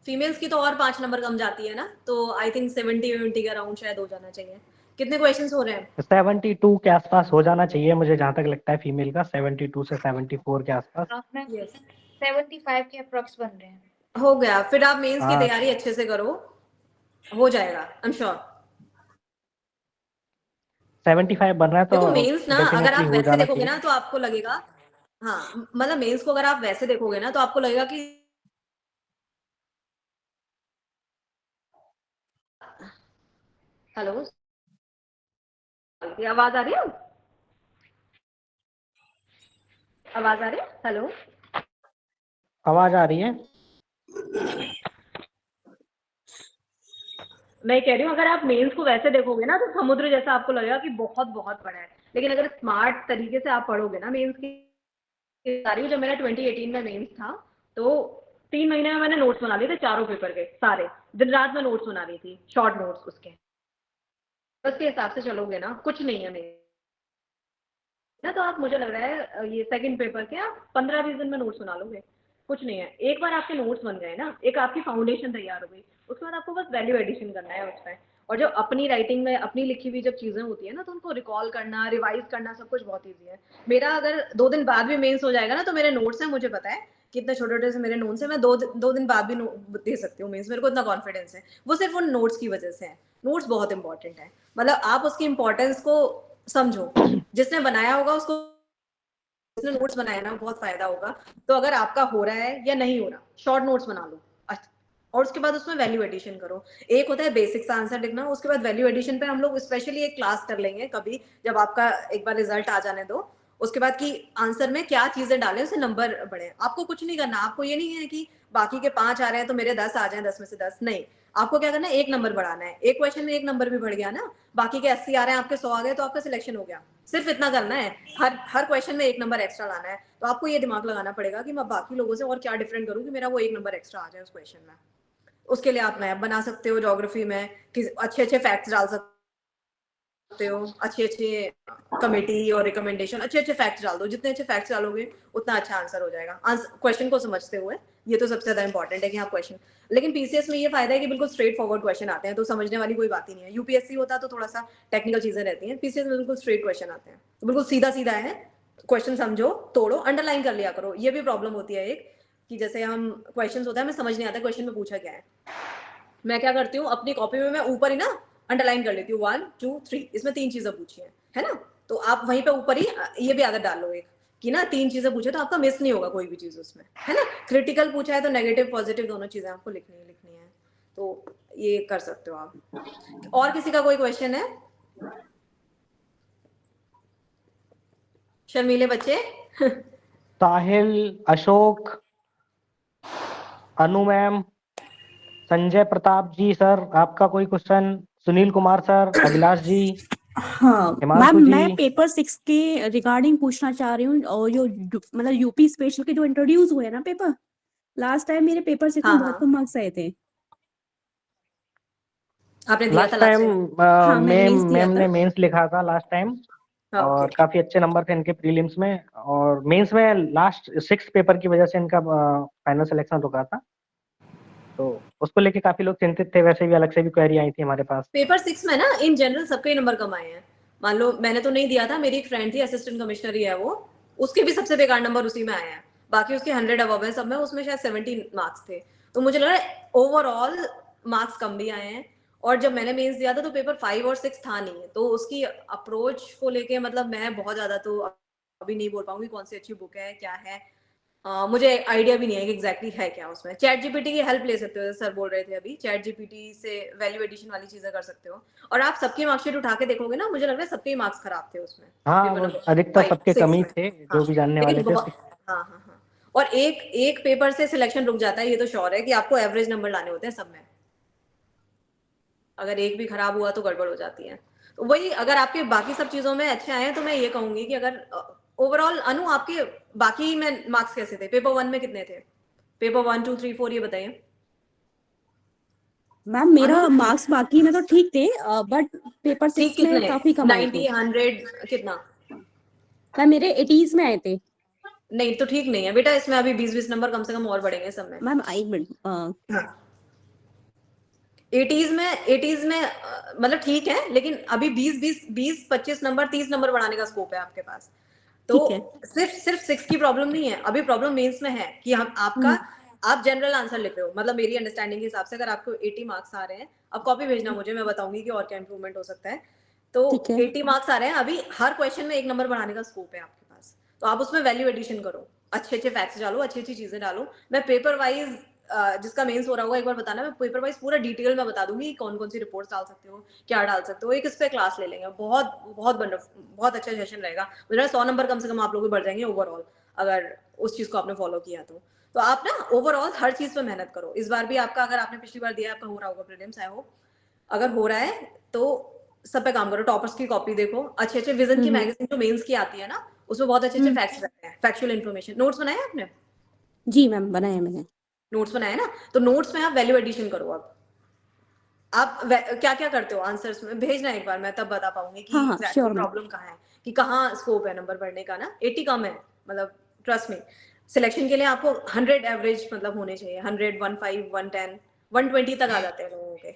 फीमेल्स की तो और 5 नंबर कम जाती है ना, तो आई थिंक 70 का राउंड शायद हो जाना चाहिए। कितने क्वेश्चंस हो रहे हैं? 72 के आसपास हो जाना चाहिए मुझे जहां तक लगता है, फीमेल का 72 से 74 के आसपास। मैम यस, 75 के अप्रॉक्स बन रहे हैं। हो गया। फिर आप मेंस की हाँ तैयारी अच्छे से करो, हो जाएगा आई एम श्योर। 75 बन रहा है देखो तो मेंस ना, अगर डेफिनेटली आप हो वैसे जाना देखोगे चाहिए। ना तो आपको लगेगा, हाँ मतलब मेंस को अगर आप वैसे देखोगे ना तो आपको लगेगा कि, हेलो, आवाज आ रही है? आवाज आ रही है? हेलो, आवाज आ रही है? मैं कह रही हूँ अगर आप मेंस को वैसे देखोगे ना तो समुद्र जैसा आपको लगेगा कि बहुत बहुत बड़ा है। लेकिन अगर स्मार्ट तरीके से आप पढ़ोगे ना मेंस की तैयारी, जब मेरा 2018 में मेंस था तो 3 महीने में मैंने नोट्स बना लिए थे चारों पेपर के सारे। दिन रात में नोट्स बना रही थी, शॉर्ट नोट्स उसके। बस के हिसाब से चलोगे ना कुछ नहीं है मेरे ना, तो आप, मुझे लग रहा है ये सेकंड पेपर के आप 15-20 दिन में नोट्स बना लोगे। कुछ नहीं है, एक बार आपके नोट्स बन गए ना, एक आपकी फाउंडेशन तैयार हो गई, उसके बाद आपको बस वैल्यू एडिशन करना है उसमें। और जो अपनी राइटिंग में अपनी लिखी हुई जब चीजें होती है ना, तो उनको रिकॉल करना, रिवाइज करना, सब कुछ बहुत ईजी है। मेरा अगर 2 दिन बाद भी मेंस हो जाएगा ना, तो मेरे नोट्स हैं, मुझे पता है कितने छोटे-छोटे से मेरे नोट्स हैं, मैं 2 दिन बाद भी दे सकती हूँ मेंस, मेरे को इतना कॉन्फिडेंस है। वो सिर्फ उन नोट्स की वजह से है। नोट्स बहुत इंपॉर्टेंट है, मतलब आप उसकी इंपॉर्टेंस को समझो। जिसने बनाया होगा उसको, जिसने नोट्स बनाया ना, बहुत फायदा होगा। तो अगर आपका हो रहा है या नहीं हो रहा, शॉर्ट नोट्स बना लो और उसके बाद उसमें वैल्यू एडिशन करो। एक होता है बेसिक्स आंसर लिखना, उसके बाद वैल्यू एडिशन पे हम लोग स्पेशली एक क्लास कर लेंगे कभी, जब आपका एक बार रिजल्ट आ जाने दो। उसके बाद कि आंसर में क्या चीजें डालें उससे नंबर बढ़े। आपको कुछ नहीं करना, आपको ये नहीं है कि बाकी के 5 आ रहे हैं तो मेरे 10 आ जाएं, 10 में से 10 नहीं। आपको क्या करना है, 1 नंबर बढ़ाना है। एक क्वेश्चन में 1 नंबर भी बढ़ गया ना, बाकी के 80 आ रहे हैं, आपके 100 आ गए, तो आपका सिलेक्शन हो गया। सिर्फ इतना करना है, हर क्वेश्चन में 1 नंबर एक्स्ट्रा लाना है। तो आपको ये दिमाग लगाना पड़ेगा कि मैं बाकी लोगों से और क्या डिफरेंट करूं कि मेरा वो 1 नंबर एक्स्ट्रा आ जाए उस क्वेश्चन में। उसके लिए आप मैप बना सकते हो ज्योग्राफी में, कि अच्छे-अच्छे फैक्ट्स डाल सकते हो, अच्छे-अच्छे कमेटी और रिकमेंडेशन, अच्छे-अच्छे फैक्ट्स डाल दो। जितने अच्छे फैक्ट्स डालोगे उतना अच्छा आंसर हो जाएगा। क्वेश्चन को समझते हुए, ये तो सबसे ज्यादा इंपॉर्टेंट है कि हाँ क्वेश्चन। लेकिन पीसीएस में ये फायदा है कि बिल्कुल स्ट्रेट फॉरवर्ड क्वेश्चन आते हैं, तो समझने वाली कोई बात ही नहीं है। यूपीएससी होता तो थोड़ा सा टेक्निकल चीजें रहती हैं, पीसीएस में बिल्कुल स्ट्रेट क्वेश्चन आते हैं, तो बिल्कुल सीधा-सीधा है। क्वेश्चन समझो, तोड़ो, अंडरलाइन कर लिया करो। ये भी प्रॉब्लम होती है एक, कि जैसे हम क्वेश्चंस होता है, हमें समझ नहीं आता क्वेश्चन में पूछा क्या है। मैं क्या करती हूँ, अपनी कॉपी में मैं ऊपर ही ना अंडरलाइन कर लेती हूँ 1 2 3, इसमें 3 चीजें पूछी है ना। तो आप वहीं पे ऊपर ही ये भी आदत डाल लो एक, कि ना 3 चीजें पूछे तो आपका मिस नहीं होगा कोई भी चीज उसमें, है ना। क्रिटिकल पूछा है तो नेगेटिव पॉजिटिव दोनों चीजें आपको लिखनी है। तो ये कर सकते हो आप। और किसी का कोई क्वेश्चन है? शर्मीले बच्चे? साहिल, अशोक, अनु मैम, संजय प्रताप जी सर, आपका कोई क्वेश्चन? सुनील कुमार सर, अभिलाष जी, हाँ मैम, हिमांशु जी। मैं पेपर 6 के रिगार्डिंग पूछना चाह रही हूँ। और जो मतलब यूपी स्पेशल के जो इंट्रोड्यूस हुए ना पेपर, लास्ट टाइम मेरे पेपर 6 में हाँ बहुत हाँ, कम मार्क्स आए थे। आपने दिया था लास्ट लास्ट टाइम टाइम? हाँ मैंने मेंस दिया मैम था। ने मेंस लिखा था लास्ट टाइम, ओके। और काफी अच्छे नंबर थे इनके प्रीलिम्स में, और मेंस में लास्ट 6 पेपर की वजह से इनका फाइनल सिलेक्शन रुका था, तो उसको लेके काफी लोग चिंतित थे। वैसे भी अलग से भी क्वेरी आई थी हमारे पास। पेपर 6 में ना इन जनरल सबके नंबर कम आए हैं। मान लो मैंने तो नहीं दिया था, मेरी एक फ्रेंड थी, असिस्टेंट कमिश्नर ही है वो, उसके भी सबसे बेकार नंबर उसी में आए हैं। बाकी उसके 100 अबव है सब में, उसमें शायद 70 मार्क्स थे। तो मुझे लग रहा है ओवरऑल मार्क्स कम भी आए हैं। और जब मैंने मेंस दिया था तो पेपर 5 और 6 था नहीं, तो उसकी अप्रोच को लेके मतलब मैं बहुत ज्यादा तो अभी नहीं बोल पाऊंगी कौन सी अच्छी बुक है क्या है। मुझे आइडिया भी नहीं है कि एग्जैक्टली है क्या उसमें। चैट जीपीटी की हेल्प ले सकते हो, सर बोल रहे थे अभी, चैट जीपीटी से वैल्यू एडिशन वाली चीजें कर सकते हो। और आप सबकी मार्कशीट उठा के देखोगे ना, मुझे लग रहा है सबके मार्क्स खराब थे उसमें, हाँ, पेपर वो नंबर अधिकतर 5 सबके 6 कम ही में। थे, हाँ, जो भी जानने वाले लेकिन थे। बहुत, हाँ। और एक पेपर से सिलेक्शन रुक जाता है, ये तो श्योर है कि आपको एवरेज नंबर लाने होते हैं सब में। अगर एक भी खराब हुआ तो गड़बड़ हो जाती है। तो वही, अगर आपके बाकी सब चीजों में अच्छे आए हैं तो मैं ये कहूंगी कि अगर ओवरऑल अनु आपके बाकी में मार्क्स कैसे थे? पेपर 1 में कितने थे? पेपर 1 2 3 4 ये बताइए मैम मेरा अनु। मार्क्स बाकी में तो ठीक थे, बट पेपर ठीक 6 में कितने? काफी कम आए 90 थे। 100 कितना? मैम मेरे 80s में आए थे। नहीं तो ठीक नहीं है बेटा, इसमें अभी 20-20 नंबर कम से कम और बढ़ेंगे सब में। मैम एक मिनट, हाँ, 80s में मतलब ठीक है, लेकिन अभी 20-25 नंबर 30 नंबर बढ़ाने का स्कोप है आपके पास। तो ठीक है। सिर्फ 6 की प्रॉब्लम नहीं है, अभी प्रॉब्लम मेंस में है कि हम आपका, आप जनरल आंसर लिख रहे हो। मतलब मेरी अंडरस्टैंडिंग के हिसाब से अगर आपको 80 मार्क्स आ रहे हैं, अब कॉपी भेजना मुझे, मैं बताऊंगी कि और क्या इंप्रूवमेंट हो सकता है। तो ठीक है। 80 मार्क्स आ रहे हैं, अभी हर क्वेश्चन में 1 नंबर बढ़ाने का स्कोप है आपके पास। तो आप उसमें वैल्यू एडिशन करो, अच्छे फैक्ट्स डालो, अच्छी चीजें डालो। मैं पेपर वाइज जिसका मेंस हो रहा होगा एक बार बताना, मैं पेपर वाइज पूरा डिटेल में बता दूंगी कौन कौन सी रिपोर्ट्स डाल सकते हो, क्या डाल सकते हो। एक इस पे क्लास ले लेंगे, बहुत अच्छा सेशन रहेगा। मुझे 100 नंबर कम से कम आप लोग भी बढ़ जाएंगे ओवरऑल, अगर उस चीज को आपने फॉलो किया तो आप ना ओवरऑल हर चीज पे मेहनत करो। इस बार भी आपका, अगर आपने पिछली बार दिया, आपका हो रहा होगा प्रीलिम्स, आई होप अगर हो रहा है तो सब पे काम करो। टॉपर्स की कॉपी देखो, अच्छे विजन की मैगजीन जो मेंस की आती है ना, उसमें बहुत अच्छे फैक्ट्स रहते हैं, फैक्चुअल इन्फॉर्मेशन। नोट्स बनाए आपने? जी मैम बनाया मैंने। नोट्स बनाए ना, तो नोट्स में आप वैल्यू एडिशन करो। अब आप क्या क्या करते हो आंसर्स में भेजना एक बार, मैं तब बता पाऊंगी कि हाँ हाँ एग्जैक्टली श्योर मैम। प्रॉब्लम कहाँ है, कि कहाँ स्कोप है नंबर बढ़ने का ना। 80 कम है, मतलब ट्रस्ट में सिलेक्शन के लिए आपको 100 एवरेज मतलब होने चाहिए। 100 15 110 120 तक आ जाते हैं लोगों के।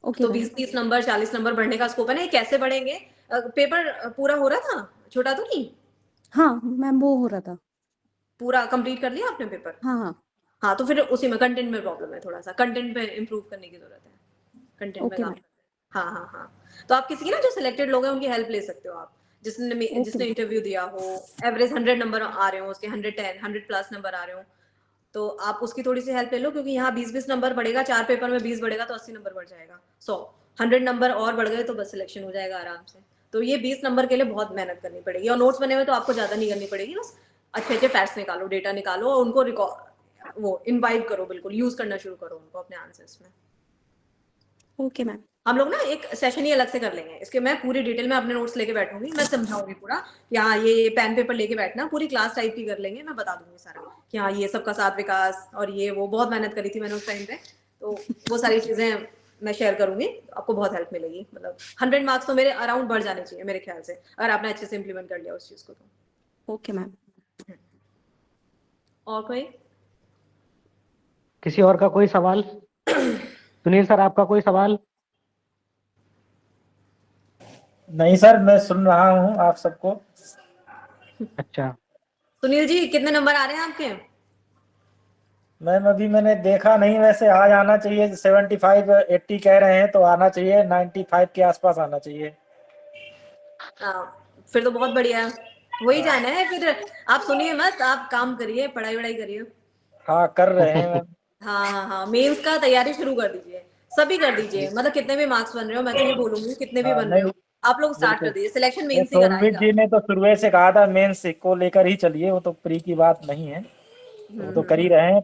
ओके तो मैम 20-30 नंबर 40 नंबर बढ़ने का स्कोप है ना। ये कैसे बढ़ेंगे? पेपर पूरा हो रहा था, छोटा तो नहीं? हाँ मैम वो हो रहा था। पूरा कंप्लीट कर लिया आपने पेपर? हाँ हाँ हाँ, तो फिर उसी में कंटेंट में प्रॉब्लम है, थोड़ा सा कंटेंट पे इम्प्रूव करने की जरूरत है, कंटेंट में ओके काम मैम करना है। हाँ हाँ हाँ, तो आप किसी की ना जो सिलेक्टेड लोग हैं उनकी हेल्प ले सकते हो आप, ओके जिसने मैम इंटरव्यू दिया हो, एवरेज 100 नंबर आ रहे हो उसके, 110 100 प्लस नंबर आ रहे हो, तो आप उसकी थोड़ी सी हेल्प ले लो, क्योंकि यहाँ 20-20 नंबर बढ़ेगा, 4 पेपर में 20 बढ़ेगा तो 80 नंबर बढ़ जाएगा। 100 नंबर और बढ़ गए तो बस सिलेक्शन हो जाएगा आराम से। तो ये 20 नंबर के लिए बहुत मेहनत करनी पड़ेगी, और नोट्स बने हुए तो आपको ज्यादा नहीं करनी पड़ेगी, बस अच्छे अच्छे फैक्ट्स निकालो, डेटा निकालो और उनको रिकॉर्ड वो इनवाइट करो, बिल्कुल यूज करना शुरू करो उनको अपने आंसर्स में। ओके मैम हम लोग ना एक सेशन ही अलग से कर लेंगे इसके, मैं पूरी डिटेल में अपने नोट्स लेके बैठूंगी, मैं समझाऊंगी पूरा कि हाँ ये पेन पेपर लेके बैठना, पूरी क्लास टाइप की कर लेंगे, मैं बता दूंगी सारा कि हाँ ये सबका साथ विकास और ये वो, बहुत मेहनत करी थी मैंने उस टाइम पे, तो वो सारी चीजें मैं शेयर करूंगी, आपको बहुत हेल्प मिलेगी। मतलब 100 मार्क्स तो मेरे अराउंड बढ़ जाने चाहिए मेरे ख्याल से, अगर आपने अच्छे से इम्प्लीमेंट कर लिया उस चीज को तो। ओके मैम और कोई? किसी और का कोई सवाल? सुनील सर आपका कोई सवाल? नहीं सर, मैं सुन रहा हूँ आप सबको। अच्छा सुनील जी कितने नंबर आ रहे हैं आपके? मैम अभी मैंने देखा नहीं, वैसे आ जाना चाहिए, 75-80 कह रहे हैं तो आना चाहिए, 95 के आसपास आना चाहिए। फिर तो बहुत बढ़िया है, वही जाना है फिर। आप सुनिए मत, आप काम करिए, पढ़ाई वढ़ाई करिए। हाँ कर रहे हैं मैम। हाँ हाँ हाँ, मेंस का तैयारी शुरू कर दीजिए, सभी कर दीजिए, मतलब कितने भी मार्क्स बन रहे हो, मैं तो ये बोलूंगी कितने भी हाँ बन रहे नहीं हो आप लोग स्टार्ट कर बिल्कुल, दीजिए, सिलेक्शन ये मेंस ही सोनवीर कराएगा। जी ने तो शुरू से कहा था मेंस को लेकर ही चलिए, वो तो प्री की बात नहीं है, वो तो कर ही रहे हैं।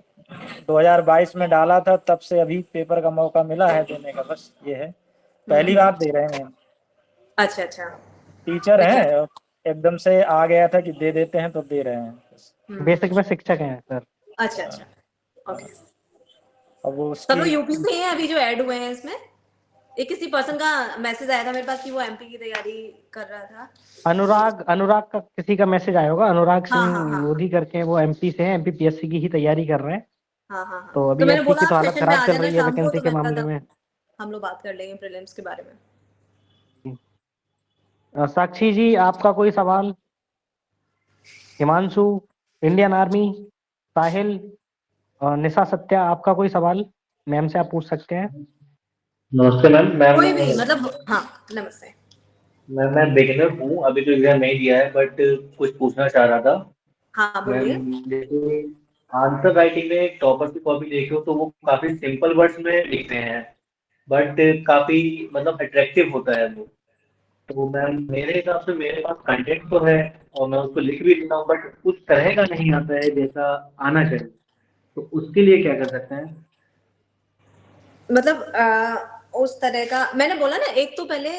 2022 में डाला था, तब से अभी पेपर का मौका मिला है देने का, बस ये है, पहली बार दे रहे हैं। अच्छा अच्छा। टीचर बढ़िया। हैं, एकदम से आ गया था कि दे देते हैं तो दे रहे हैं। बेसिक में शिक्षक हैं सर। अच्छा अच्छा, ओके। अब वो सब लोग उसकी यूपी से ही हैं अभी जो ऐड हुए हैं इसमें? एक किसी पर्सन का मैसेज आया था मेरे पास कि वो एमपी की तैयारी कर रहा था। अनुराग का किसी का मैसेज आया होगा, अनुराग हाँ सिंह हाँ हाँ लोधी करके, वो एमपी से हैं, एमपीपीएससी की ही तैयारी कर रहे हैं। हाँ हाँ हाँ, तो तो अभी मैंने एससी बोला की आप तो हालत सेशन में खराब आ चल जाना रही है शाम को, वैकेंसी तो के मैंने मामले कहा में। हम लोग बात कर लेंगे प्रीलिम्स के बारे में। साक्षी जी आपका कोई सवाल? हिमांशु, इंडियन आर्मी, साहिल, निशा सत्या, आपका कोई सवाल मैम से आप पूछ सकते हैं। नमस्ते मैम। कोई भी मतलब, हाँ नमस्ते। मैं बिगिनर हूँ, अभी तो एग्जाम नहीं दिया है, बट कुछ पूछना चाह रहा था हाँ मैम। बोलिए। जैसे आंसर राइटिंग में टॉपर की कॉपी देखी हो तो वो काफी सिंपल वर्ड्स में लिखते हैं, बट काफी मतलब अट्रैक्टिव होता है वो। तो मैम मेरे हिसाब से मेरे पास कंटेंट तो है और मैं उसको लिख भी लेता हूँ, बट उस तरह का नहीं आता है जैसा आना चाहिए, तो उसके लिए क्या कर सकते हैं? मतलब उस तरह का मैंने बोला ना, एक तो पहले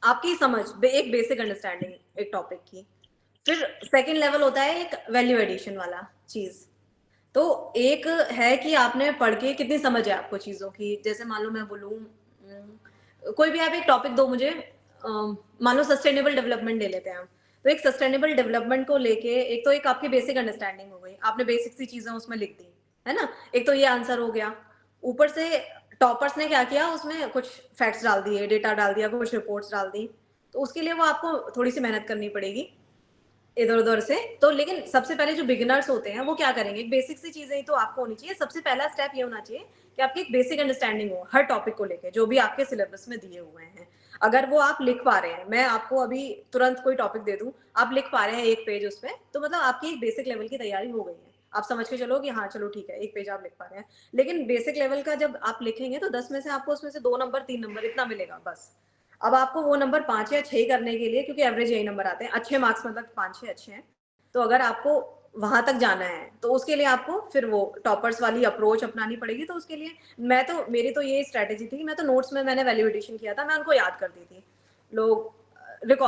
आपकी समझ, एक बेसिक अंडरस्टैंडिंग एक टॉपिक की, फिर सेकंड लेवल होता है एक वैल्यू एडिशन वाला चीज। तो एक है कि आपने पढ़ के कितनी समझ है आपको चीजों की, जैसे मान लो मैं बोलूँ कोई भी आप एक टॉपिक दो मुझे, मान लो सस्टेनेबल डेवलपमेंट ले लेते हैं हम, तो एक सस्टेनेबल डेवलपमेंट को लेके एक तो एक आपकी बेसिक अंडरस्टैंडिंग हो गई, आपने बेसिक सी चीजें उसमें लिख दी है ना, एक तो ये आंसर हो गया। ऊपर से टॉपर्स ने क्या किया, उसमें कुछ फैक्ट्स डाल दिए, डेटा डाल दिया, कुछ रिपोर्ट्स डाल दी, तो उसके लिए वो आपको थोड़ी सी मेहनत करनी पड़ेगी इधर उधर से। तो लेकिन सबसे पहले जो बिगिनर्स होते हैं वो क्या करेंगे, एक बेसिक सी चीजें ही तो आपको होनी चाहिए। सबसे पहला स्टेप ये होना चाहिए कि आपकी एक बेसिक अंडरस्टैंडिंग हो हर टॉपिक को लेके, जो भी आपके सिलेबस में दिए हुए हैं। अगर वो आप लिख पा रहे हैं, मैं आपको अभी तुरंत कोई टॉपिक दे दूं, आप लिख पा रहे हैं एक पेज उस पर, तो मतलब आपकी एक बेसिक लेवल की तैयारी हो गई है। आप समझ के चलो कि हाँ चलो ठीक है, एक पेज आप लिख पा रहे हैं। लेकिन बेसिक लेवल का जब आप लिखेंगे तो 10 में से आपको उसमें से 2 नंबर 3 नंबर इतना मिलेगा बस। अब आपको वो नंबर 5 या 6 करने के लिए, क्योंकि एवरेज यही नंबर आते हैं, अच्छे मार्क्स मतलब 5-6 अच्छे हैं, तो अगर आपको वहां तक जाना है तो उसके लिए आपको फिर वो टॉपर्स वाली अप्रोच अपनानी पड़ेगी। तो उसके लिए मेरी तो ये स्ट्रेटेजी थी, मैं तो नोट्स में मैंने वैल्यू एडिशन किया था, मैं उनको याद करती थी, लोग रिकॉल